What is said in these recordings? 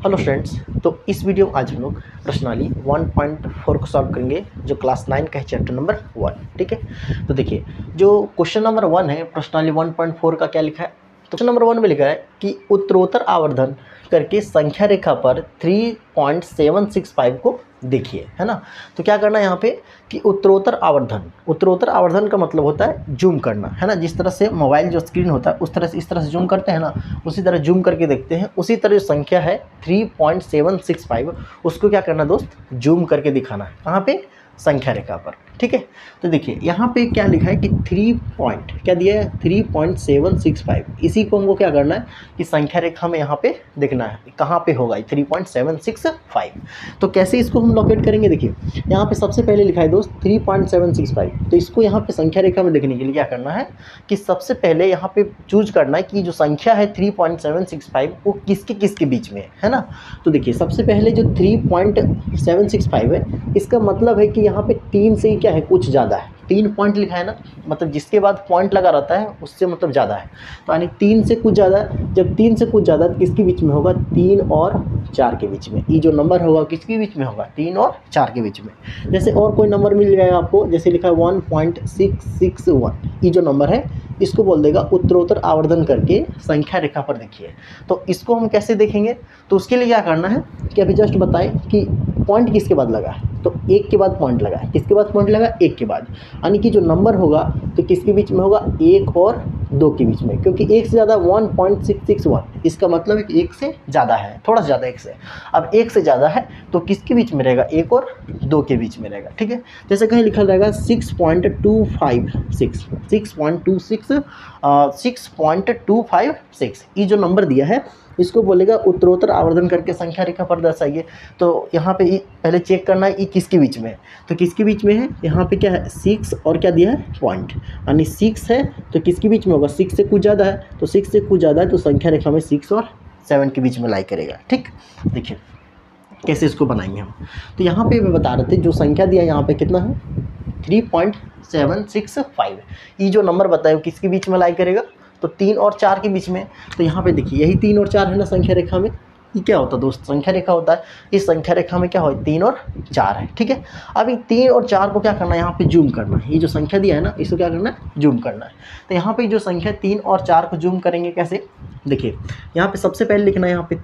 Hello friends, तो इस video में आज हम लोग प्रश्नावली 1.4 को सॉल्व करेंगे जो क्लास 9 का है, चैप्टर नंबर 1। ठीक है, तो देखिए जो क्वेश्चन नंबर 1 है प्रश्नावली 1.4 का क्या लिखा है। तो क्वेश्चन नंबर 1 में लिखा है कि उत्तरोत्तर आवर्धन करके संख्या रेखा पर 3.765 को देखिए, है ना। तो क्या करना है यहाँ पे कि उत्तरोत्तर आवर्धन का मतलब होता है जूम करना, है ना। जिस तरह से मोबाइल जो स्क्रीन होता है उस तरह से इस तरह से जूम करते हैं ना, उसी तरह जूम करके देखते हैं। उसी तरह जो संख्या है 3.765 उसको क्या करना दोस्त, जूम करके दिखाना है कहाँ पे, संख्या रेखा पर। ठीक है, तो देखिए यहाँ पे क्या लिखा है कि 3.765। इसी को हमको क्या करना है कि संख्या रेखा में यहाँ पे देखना है कहाँ पे होगा 3.765। तो कैसे इसको हम लोकेट करेंगे, देखिए यहाँ पे सबसे पहले लिखा है दोस्त 3.765। तो इसको यहाँ पे संख्या रेखा में देखने के लिए क्या करना है कि सबसे पहले यहाँ पे चूज करना है कि जो संख्या है 3.765 वो किसके किसके बीच में है ना। तो देखिए सबसे पहले जो 3.765 है इसका मतलब है कि यहाँ पे 3 से क्या है, कुछ ज़्यादा है। 3 पॉइंट लिखा है ना, मतलब जिसके बाद पॉइंट लगा रहता है उससे मतलब ज़्यादा है। तो यानी 3 से कुछ ज़्यादा, जब 3 से कुछ ज़्यादा तो किसके बीच में होगा, 3 और 4 के बीच में। ये जो नंबर होगा किसके बीच में होगा, 3 और 4 के बीच में। जैसे और कोई नंबर मिल जाएगा आपको, जैसे लिखा है 1.661, ये जो नंबर है इसको बोल देगा उत्तरोत्तर आवर्धन करके संख्या रेखा पर देखिए। तो इसको हम कैसे देखेंगे, तो उसके लिए क्या करना है कि अभी जस्ट बताएं कि पॉइंट किसके बाद लगा है, तो 1 के बाद पॉइंट लगा है। किसके बाद पॉइंट लगा, 1 के बाद, यानी कि जो नंबर होगा तो किसके बीच में होगा, 1 और 2 के बीच में। क्योंकि 1 से ज़्यादा 1.661, इसका मतलब है कि 1 से ज़्यादा है, थोड़ा सा ज़्यादा 1 से। अब 1 से ज़्यादा है तो किसके बीच में रहेगा, 1 और 2 के बीच में रहेगा। ठीक है, जैसे कहीं लिखा रहेगा 6.256, ये जो नंबर दिया है इसको बोलेगा उत्तरोत्तर आवर्धन करके संख्या रेखा पर दर्शाइए। तो यहाँ पे पहले चेक करना है ये किसके बीच में है, तो किसके बीच में है, यहाँ पे क्या है 6 और क्या दिया है पॉइंट, यानी 6 है तो किसके बीच में होगा, 6 से कुछ ज़्यादा है। तो 6 से कुछ ज़्यादा है तो संख्या रेखा में 6 और 7 के बीच में लाई करेगा। ठीक, देखिए कैसे इसको बनाएंगे हम। तो यहाँ पे मैं बता रहे थे जो संख्या दिया यहाँ पे कितना है 3.765, ये जो नंबर बताया किसके बीच में लाई करेगा, तो 3 और 4 के बीच में। तो यहाँ पे देखिए यही 3 और 4 है ना संख्या रेखा में। ये क्या होता है दोस्त, संख्या रेखा होता है। इस संख्या रेखा में क्या हो, 3 और 4 है। ठीक है, अब ये 3 और 4 को क्या करना है, यहाँ पे जूम करना है। ये जो संख्या दिया है ना इसको क्या करना है, जूम करना है। तो यहाँ पे जो संख्या 3 और 4 को जूम करेंगे कैसे, देखिए यहाँ पे सबसे पहले लिखना है यहाँ पे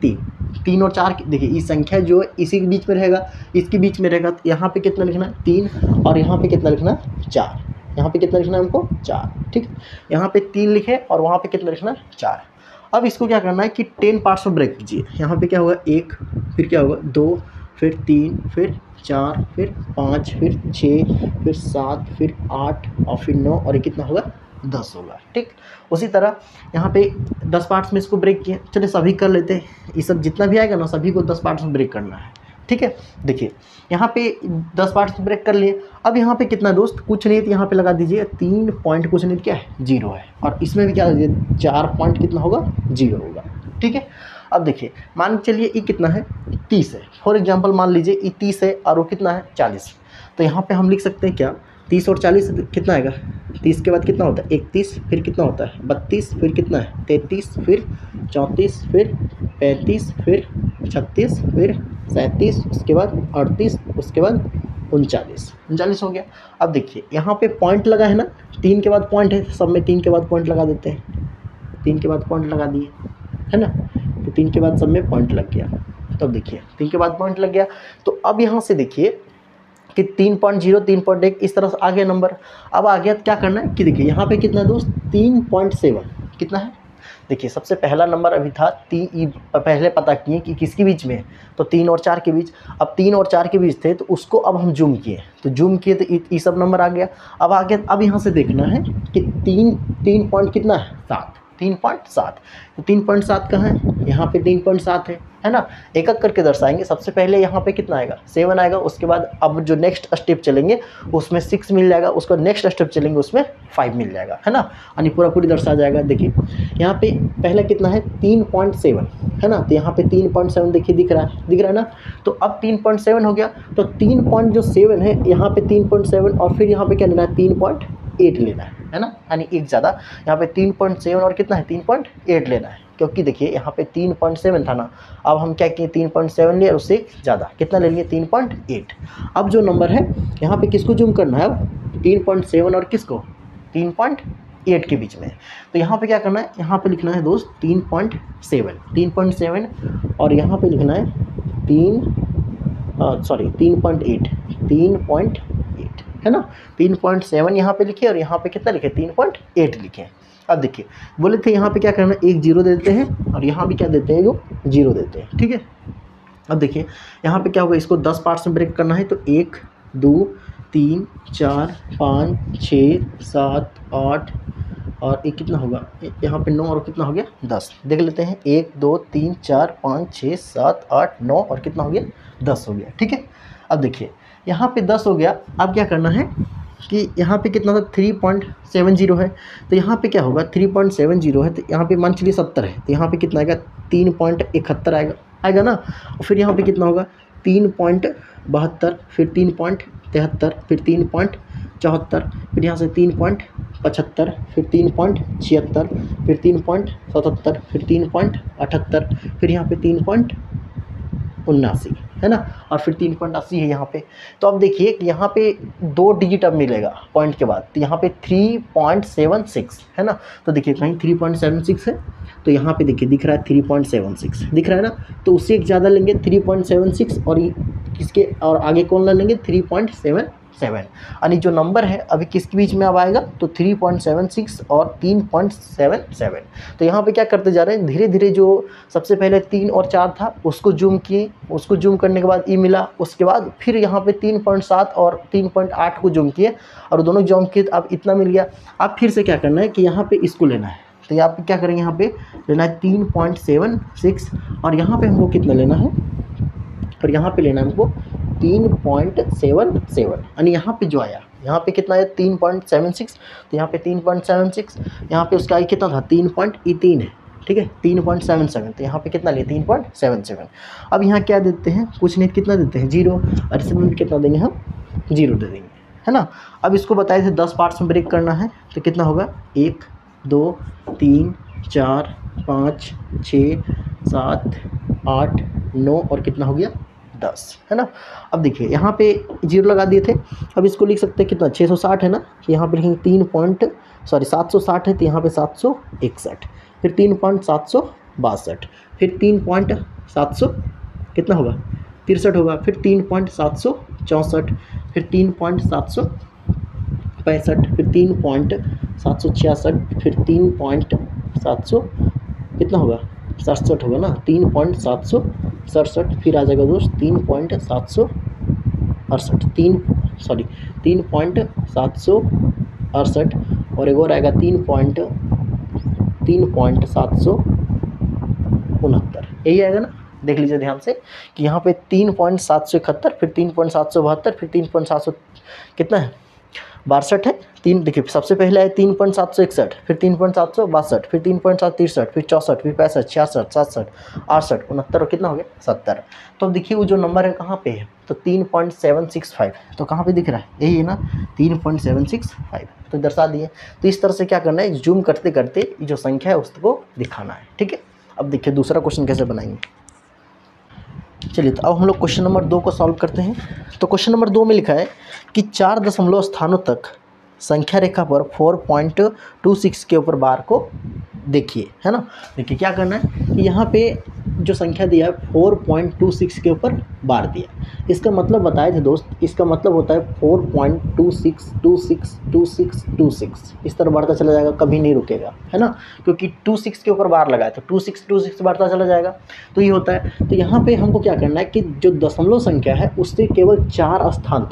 3 और 4। देखिए ये संख्या जो है इसी के बीच में रहेगा, इसके बीच में रहेगा। तो यहाँ पे कितना लिखना है 3 और यहाँ पे कितना लिखना है 4। यहाँ पे कितना लिखना है हमको 4। ठीक, यहाँ पे 3 लिखे और वहाँ पे कितना लिखना है 4। अब इसको क्या करना है कि 10 पार्ट्स में ब्रेक कीजिए। यहाँ पे क्या होगा 1, फिर क्या होगा 2, फिर 3, फिर 4, फिर 5, फिर 6, फिर 7, फिर 8 और फिर 9 और ये कितना होगा 10 होगा। ठीक, उसी तरह यहाँ पे 10 पार्ट्स में इसको ब्रेक किए। चलिए सभी कर लेते हैं, ये सब जितना भी आएगा ना सभी को 10 पार्ट्स में ब्रेक करना है। ठीक है, देखिए यहाँ पे 10 पार्ट्स में ब्रेक कर लिए। अब यहाँ पे कितना दोस्त, कुछ नहीं तो यहाँ पे लगा दीजिए 3 पॉइंट, कुछ नहीं क्या है 0 है। और इसमें भी क्या 4 पॉइंट कितना होगा 0 होगा। ठीक है, अब देखिए मान चलिए ये कितना है 30 है, फॉर एग्जांपल मान लीजिए ये 30 है और वो कितना है 40। तो यहाँ पे हम लिख सकते हैं क्या, 30 और 40 कितना आएगा, 30 के बाद कितना होता है 31, फिर कितना होता है 32, फिर कितना है 33, फिर 34, फिर 35, फिर 36, फिर 37, उसके बाद 38, उसके बाद 39 हो गया। अब देखिए यहाँ पे पॉइंट लगा है ना, 3 के बाद पॉइंट है, सब में 3 के बाद पॉइंट लगा देते हैं। 3 के बाद पॉइंट लगा दिए है ना, तो 3 के बाद सब में पॉइंट लग गया। तो अब देखिए 3 के बाद पॉइंट लग गया। तो अब यहाँ से देखिए कि 3.0, 3.1 इस तरह से आ गया नंबर। अब आ गया क्या करना है कि देखिए यहाँ पे कितना दोस्त 3.7 कितना है। देखिए सबसे पहला नंबर अभी था पहले पता किए कि किसके बीच में है, तो 3 और 4 के बीच। अब 3 और 4 के बीच थे तो उसको अब हम जूम किए, तो जूम किए तो ये सब नंबर आ गया। अब आ गया, अब यहाँ से देखना है कि 3 पॉइंट कितना है 7, 3.7। तो 3.7 कहाँ है, यहाँ पे 3.7 है ना। एक एक करके दर्शाएंगे। सबसे पहले यहाँ पे कितना आएगा 7 आएगा, उसके बाद अब जो नेक्स्ट स्टेप चलेंगे उसमें 6 मिल जाएगा, उसका नेक्स्ट स्टेप चलेंगे उसमें 5 मिल जाएगा, है ना। यानी पूरी दर्शा जाएगा। देखिए यहाँ पे पहला कितना है 3.7 है ना, तो यहाँ पे 3.7 देखिए दिख रहा है ना। तो अब 3.7 हो गया, तो 3.7 है यहाँ पे 3.7 और फिर यहाँ पे क्या लेना है 3.8 लेना है ना, यानी एक ज़्यादा। यहाँ पे 3.7 और कितना है 3.8 लेना है। क्योंकि देखिए यहाँ पे 3.7 था ना, अब हम क्या किए 3.7 लिए और उससे ज़्यादा कितना ले लिए 3.8। अब जो नंबर है यहाँ पे किसको जूम करना है, अब 3.7 और किसको 3.8 के बीच में। तो यहाँ पे क्या करना है, यहाँ पे लिखना है दोस्त 3.7 और यहाँ पे लिखना है 3.8 है ना। 3.7 यहाँ पे लिखे और यहाँ पे कितना लिखे 3.8 लिखे। अब देखिए बोले थे यहाँ पे क्या करना है, एक जीरो देते हैं और यहाँ भी क्या देते हैं, जो जीरो देते हैं, ठीक है। अब देखिए यहाँ पे क्या होगा, इसको 10 पार्ट्स में ब्रेक करना है, तो 1 2 3 4 5 6 7 8 और एक कितना होगा यहाँ पे 9 और कितना हो गया 10। देख लेते हैं 1 2 3 4 5 6 7 8 9 और कितना हो गया 10 हो गया, ठीक है। अब देखिए यहाँ पे 10 हो गया। अब क्या करना है कि यहाँ पे कितना था 3.70 है, तो यहाँ पे क्या होगा 3.70 है, तो यहाँ पे मान चलिए 70 है, तो यहाँ पे कितना आएगा 3.71 आएगा ना। और फिर यहाँ पे कितना होगा 3.72, फिर 3.73, फिर 3.74, फिर यहाँ से 3.75, फिर 3.76, फिर 3.77, फिर 3.78, फिर यहाँ पे 3.79 है ना, और फिर 3.80 है यहाँ पे। तो अब देखिए कि यहाँ पे 2 डिजिट अब मिलेगा पॉइंट के बाद, तो यहाँ पे 3.76 है ना। तो देखिए कहीं 3.76 है, तो यहाँ पे देखिए दिख रहा है 3.76 दिख रहा है ना, तो उससे एक ज़्यादा लेंगे 3.76 और किसके और आगे कौन ला लेंगे 3.77, यानी जो नंबर है अभी किसके बीच में अब आएगा, तो 3.76 और 3.77। तो यहाँ पे क्या करते जा रहे हैं, धीरे धीरे जो सबसे पहले 3 और 4 था उसको जूम किए, उसको जूम करने के बाद ई मिला, उसके बाद फिर यहाँ पे 3.7 और 3.8 को जूम किए और दोनों जूम किए, अब इतना मिल गया। अब फिर से क्या करना है कि यहाँ पे इसको लेना है, तो यहाँ पे क्या करेंगे, यहाँ पे लेना है 3.76 और यहाँ पे हमको कितना लेना है, और यहाँ पे लेना है हमको 3.77, यानी यहाँ पे जो आया यहाँ पे कितना है 3.76, तो यहाँ पे 3.76, यहाँ पे उसका कितना था 3.18 है, ठीक है 3.77, तो यहाँ पे कितना लिए 3.77। अब यहाँ क्या देते हैं, कुछ नहीं कितना देते हैं 0, और इसमें भी कितना देंगे हम 0 दे देंगे, है ना। अब इसको बताए थे 10 पार्ट्स में ब्रेक करना है, तो कितना होगा 1 2 3 4 5 6 7 8 9 और कितना हो गया 10, है ना। अब देखिए यहाँ पे 0 लगा दिए थे, अब इसको लिख सकते हैं कितना 660 है ना, यहाँ पे लिखेंगे 760 है, तो यहाँ पे 761, फिर 3.762, फिर 3.700 कितना होगा 63 होगा, फिर 3.764, फिर 3.765, फिर 3.766, फिर 3.700 कितना होगा 67 होगा ना, 3.767, फिर आ जाएगा दोस्त 3.768, 3.768 और एक और आएगा 3.769, यही आएगा ना। देख लीजिए ध्यान से कि यहाँ पे 3.771, फिर 3.772, फिर 3.700 कितना है 62 है। 3 देखिए सबसे पहले है 3.761, फिर 3.762, फिर 3.763, फिर 64, फिर 65, 66, 67, 68, 69 और कितना हो गया 70। तो अब देखिए वो जो नंबर है कहाँ पे है, तो 3.765, तो कहाँ पे दिख रहा है यही है ना 3.765, तो दर्शा दिए। तो इस तरह से क्या करना है, जूम करते करते जो संख्या है उसको दिखाना है, ठीक है। अब देखिए दूसरा क्वेश्चन कैसे बनाएंगे, चलिए तो अब हम लोग क्वेश्चन नंबर 2 को सॉल्व करते हैं। तो क्वेश्चन नंबर 2 में लिखा है कि 4 दशमलव स्थानों तक संख्या रेखा पर 4.26 के ऊपर बार को देखिए, है ना। देखिए क्या करना है कि यहाँ पे जो संख्या दिया है 4.26 के ऊपर बार दिया, इसका मतलब बताए थे दोस्त, इसका मतलब होता है 4.26262626 इस तरह बढ़ता चला जाएगा, कभी नहीं रुकेगा, है ना, क्योंकि 26 के ऊपर बार लगाए तो 2626 बढ़ता चला जाएगा, तो ये होता है। तो यहाँ पे हमको क्या करना है कि जो दशमलव संख्या है उससे केवल 4 स्थान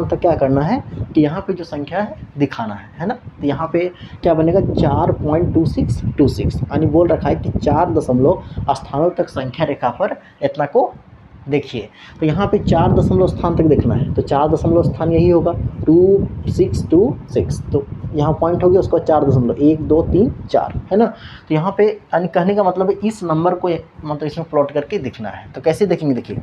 तक क्या करना है कि यहाँ पे जो संख्या है दिखाना है ना। तो यहाँ पे क्या बनेगा 4.2626, यानी बोल रखा है कि 4 दशमलव स्थानों तक संख्या रेखा पर इतना को देखिए। तो यहाँ पे 4 दशमलव स्थान तक देखना है, तो 4 दशमलव स्थान यही होगा 2626, तो यहाँ पॉइंट हो गया उसका 4 दशमलव 1 2 3 4, है ना। तो यहाँ पे यानी कहने का मतलब है इस नंबर को मतलब इसमें प्लॉट करके दिखना है। तो कैसे देखेंगे, देखिए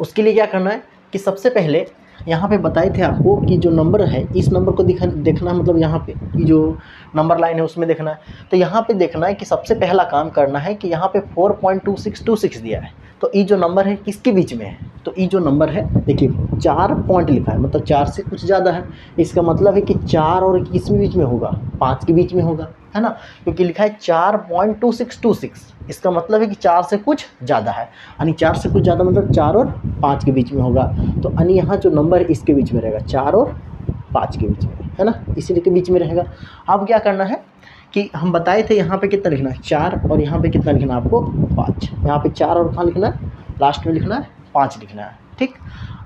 उसके लिए क्या करना है कि सबसे पहले यहाँ पे बताए थे आपको कि जो नंबर है इस नंबर को देखना, मतलब यहाँ पे कि जो नंबर लाइन है उसमें देखना है। तो यहाँ पे देखना है कि सबसे पहला काम करना है कि यहाँ पे 4.2626 दिया है, तो ये जो नंबर है किसके बीच में है, तो ये जो नंबर है देखिए 4 पॉइंट लिखा है, मतलब 4 से कुछ ज़्यादा है। इसका मतलब है कि 4 और किस बीच में होगा, 5 के बीच में होगा, है ना, क्योंकि लिखा है 4.2626। इसका मतलब है कि 4 से कुछ ज़्यादा है, यानी 4 से कुछ ज़्यादा मतलब 4 और 5 के बीच में होगा। तो यानी यहाँ जो नंबर इसके बीच में रहेगा 4 और 5 के बीच में, है ना, इसी के बीच में रहेगा। अब क्या करना है कि हम बताए थे यहाँ पे कितना लिखना है 4, और यहाँ पे कितना लिखना है आपको 5। यहाँ पे 4 और कहाँ लिखना है, लास्ट में लिखना है 5 लिखना है, ठीक।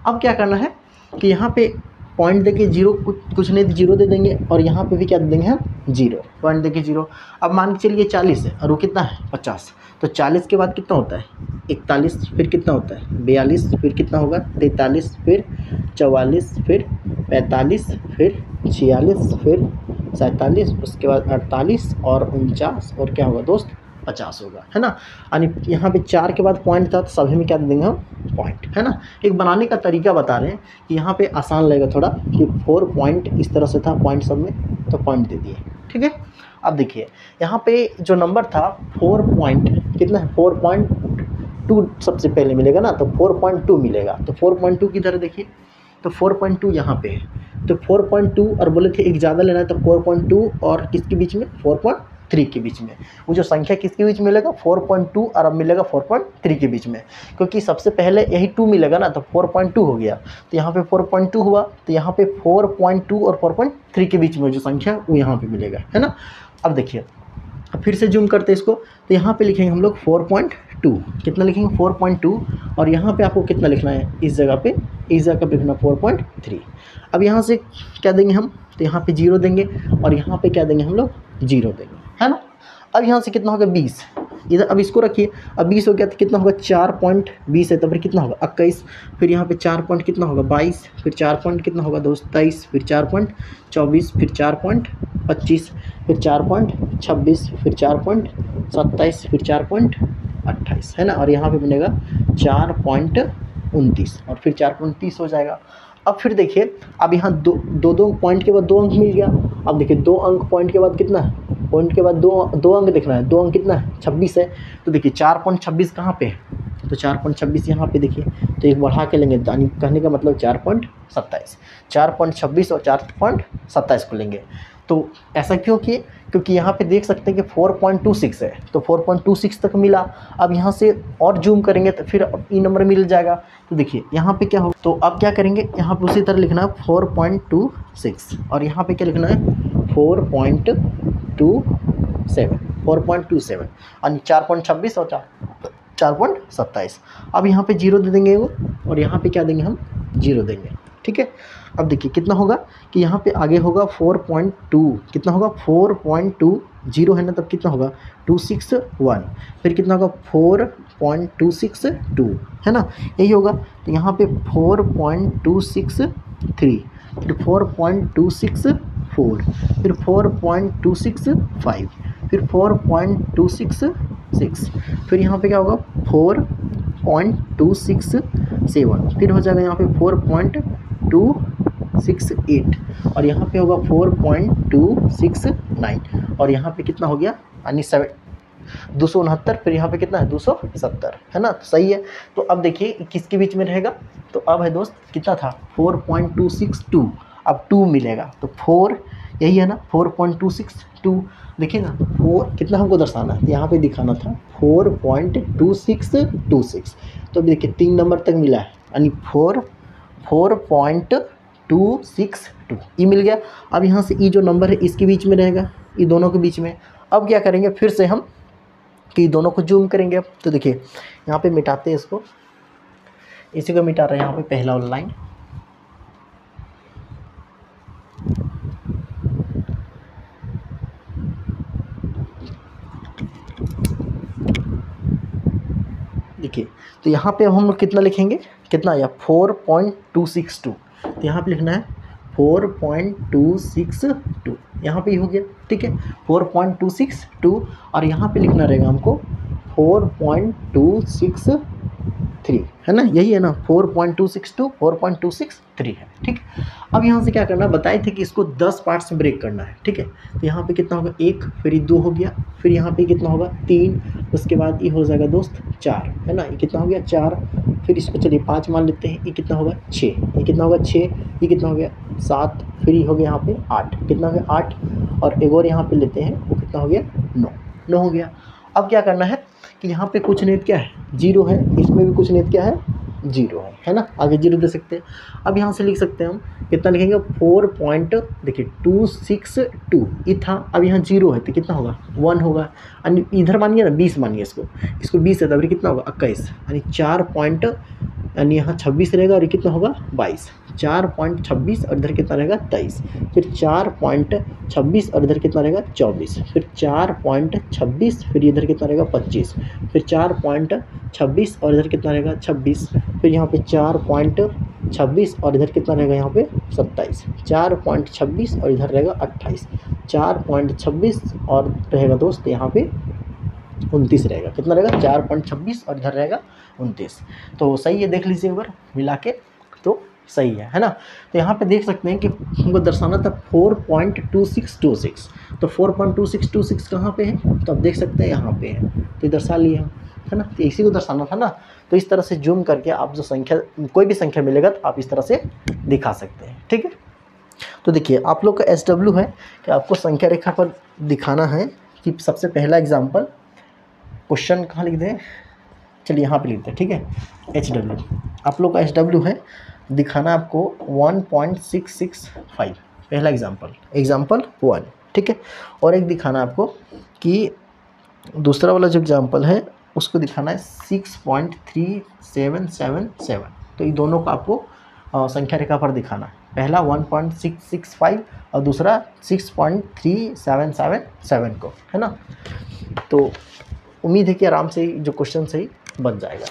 अब क्या करना है कि यहाँ पे पॉइंट देके जीरो, कुछ नहीं जीरो दे देंगे, और यहाँ पे भी क्या दे देंगे हम, जीरो, पॉइंट देके जीरो। अब मान के चलिए 40 है और वो कितना है 50, तो 40 के बाद कितना होता है 41, फिर कितना होता है 42, फिर कितना होगा 43, फिर 44, फिर 45, फिर 46, फिर 47, उसके बाद 48 और 49, और क्या होगा दोस्त 50 होगा, है ना। यानी यहाँ पे 4 के बाद पॉइंट था तो सभी में क्या दे देंगे हम पॉइंट, है ना। एक बनाने का तरीका बता रहे हैं कि यहाँ पे आसान लगेगा थोड़ा, कि 4 पॉइंट इस तरह से था पॉइंट सब में, तो पॉइंट दे दिए, ठीक है। अब देखिए यहाँ पे जो नंबर था 4 पॉइंट कितना है 4.2 सबसे पहले मिलेगा ना, तो 4.2 मिलेगा। तो 4.2 की तरह देखिए, तो 4.2 यहाँ पे है, तो 4.2 और बोले थे एक ज़्यादा लेना है, तो 4.2 और किसके बीच में 4.3 के बीच में। वो जो संख्या किसके बीच में मिलेगा 4.2 और अब मिलेगा 4.3 के बीच में, क्योंकि सबसे पहले यही 2 मिलेगा ना, तो 4.2 हो गया, तो यहाँ पे 4.2 हुआ, तो यहाँ पे 4.2 और 4.3 के बीच में जो संख्या वो यहाँ पे मिलेगा, है ना। अब देखिए, अब फिर से जूम करते हैं इसको, तो यहाँ पे लिखेंगे हम लोग 4.2, कितना लिखेंगे 4.2, और यहाँ पे आपको कितना लिखना है इस जगह पे लिखना 4.3। अब यहाँ से क्या देंगे हम, तो यहाँ पे 0 देंगे, और यहाँ पे क्या देंगे हम लोग 0 देंगे, है ना। अब यहाँ से कितना होगा 20, इधर अब इसको रखिए, अब 20 हो गया तो कितना होगा 4.20 है, तो फिर कितना होगा 21, फिर यहाँ पे 4 पॉइंट कितना होगा 22, फिर 4 पॉइंट कितना होगा दोस्त 23, फिर 4.24, फिर 4.25, फिर 4.26, फिर 4.27, फिर 4.28, है ना, और यहाँ पे बनेगा 4.29, और फिर 4.30 हो जाएगा। अब फिर देखिए, अब यहाँ दो पॉइंट के बाद 2 अंक मिल गया। अब देखिए 2 अंक पॉइंट के बाद कितना है, पॉइंट के बाद दो अंक देखना है, 2 अंक कितना है 26 है, तो देखिए 4.26 कहाँ पे है, तो 4.26 यहाँ पे देखिए, तो एक बढ़ा के लेंगे, यानी कहने का मतलब 4.27, 4.26 और 4.27 को लेंगे। तो ऐसा क्यों किए, क्योंकि यहाँ पे देख सकते हैं कि 4.26 है, तो 4.26 तक मिला। अब यहाँ से और जूम करेंगे तो फिर ई नंबर मिल जाएगा। तो देखिए यहाँ पे क्या हो, तो अब क्या करेंगे, यहाँ पे उसी तरह लिखना है 4.26, और यहाँ पे क्या लिखना है 4.27, और 4.26 और 4.27। अब यहाँ पे 0 दे देंगे वो, और यहाँ पे क्या देंगे हम 0 देंगे, ठीक है। अब देखिए कितना होगा कि यहाँ पे आगे होगा 4.2, कितना होगा 4.2, 0 है ना, तब कितना होगा 261, फिर कितना होगा 4.262, है ना, यही होगा। तो यहाँ पे 4.263, फिर 4.264, फिर 4.265, फिर 4.266, फिर यहाँ पे क्या होगा 4.267, फिर हो जाएगा यहाँ पे 4.268, और यहाँ पे होगा 4.269, और यहाँ पे कितना हो गया यानी 269, फिर यहाँ पे कितना है 270, है ना, तो सही है। तो अब देखिए किसके बीच में रहेगा, तो अब है दोस्त कितना था 4.262, अब 2 मिलेगा, तो 4 यही है ना 4.262, देखिए ना 4 कितना हमको दर्शाना है, यहाँ पे दिखाना था 4.2626, तो देखिए 3 नंबर तक मिला है, यानी 4.262 ई मिल गया। अब यहाँ से ई जो नंबर है इसके बीच में रहेगा, ये दोनों के बीच में। अब क्या करेंगे फिर से हम कि दोनों को जूम करेंगे। अब तो देखिए यहाँ पे मिटाते हैं इसको, इसी को मिटा रहे हैं यहाँ पे पहला लाइन, देखिए। तो यहाँ पे हम लोग कितना लिखेंगे, कितना या 4.262, तो यहाँ पे लिखना है 4.262, यहाँ पे ही हो गया, ठीक है 4.262, और यहाँ पे लिखना रहेगा हमको 4.263, 3 है ना, यही है ना, 4.262 4.263 है। ठीक, अब यहाँ से क्या करना, बताए थे कि इसको 10 पार्ट्स में ब्रेक करना है। ठीक है, तो यहाँ पे कितना होगा 1, फिर ये 2 हो गया, फिर यहाँ पे कितना होगा 3, उसके बाद ये हो जाएगा दोस्त 4, है ना, ये कितना हो गया 4, फिर इसको चलिए 5 मान लेते हैं, ये कितना होगा 6, ये कितना होगा 6, ये कितना हो गया 7, फिर ये हो गया यहाँ पे 8, कितना हो गया 8, और एक और यहाँ पे लेते हैं, वो कितना हो गया 9 हो गया। अब क्या करना है कि यहाँ पे कुछ नहीं क्या है 0 है, इसमें भी कुछ नहीं क्या है 0 है ना, आगे 0 दे सकते हैं। अब यहाँ से लिख सकते हैं हम, कितना लिखेंगे 4.262 ये था, अब यहाँ 0 है तो कितना होगा 1 होगा, यानी इधर मानिए ना 20 मानिए, इसको 20 है, तब कितना होगा 21, यानी 4 पॉइंट, यानी यहाँ 26 रहेगा और ये कितना होगा 22, 4.26 और इधर कितना रहेगा 23, फिर 4.26 और इधर कितना रहेगा 24, फिर 4.26, फिर इधर कितना रहेगा 25, फिर 4.26 और इधर कितना रहेगा 26, फिर यहाँ पे 4.26 और इधर कितना रहेगा यहाँ पे 27, 4.26 और इधर रहेगा 28, 4.26 और रहेगा दोस्त यहाँ पे 29 रहेगा, कितना रहेगा 4.26 और इधर रहेगा 29। तो सही है, देख लीजिए एक बार मिला के, तो सही है ना। तो यहाँ पे देख सकते हैं कि हमको दर्शाना था 4.2626, तो 4.2626 कहाँ पे है, तो आप देख सकते हैं यहाँ पे है, तो दर्शा लिए हम, है ना, तो इसी को दर्शाना था ना। तो इस तरह से जूम करके आप जो संख्या, कोई भी संख्या मिलेगा तो आप इस तरह से दिखा सकते हैं। ठीक है, तो देखिए आप लोग का SW है कि आपको संख्या रेखा पर दिखाना है कि सबसे पहला एग्जाम्पल, क्वेश्चन कहाँ लिख दें, चलिए यहाँ पे लिखते हैं। ठीक है, HW आप लोग का SW है, दिखाना आपको 1.665, पहला एग्जाम्पल 1। ठीक है, और एक दिखाना आपको कि दूसरा वाला जो एग्जाम्पल है उसको दिखाना है 6.3777। तो ये दोनों को आपको संख्या रेखा पर दिखाना है, पहला 1.665 और दूसरा 6.3777 को, है ना। तो उम्मीद है कि आराम से जो क्वेश्चन सही बन जाएगा।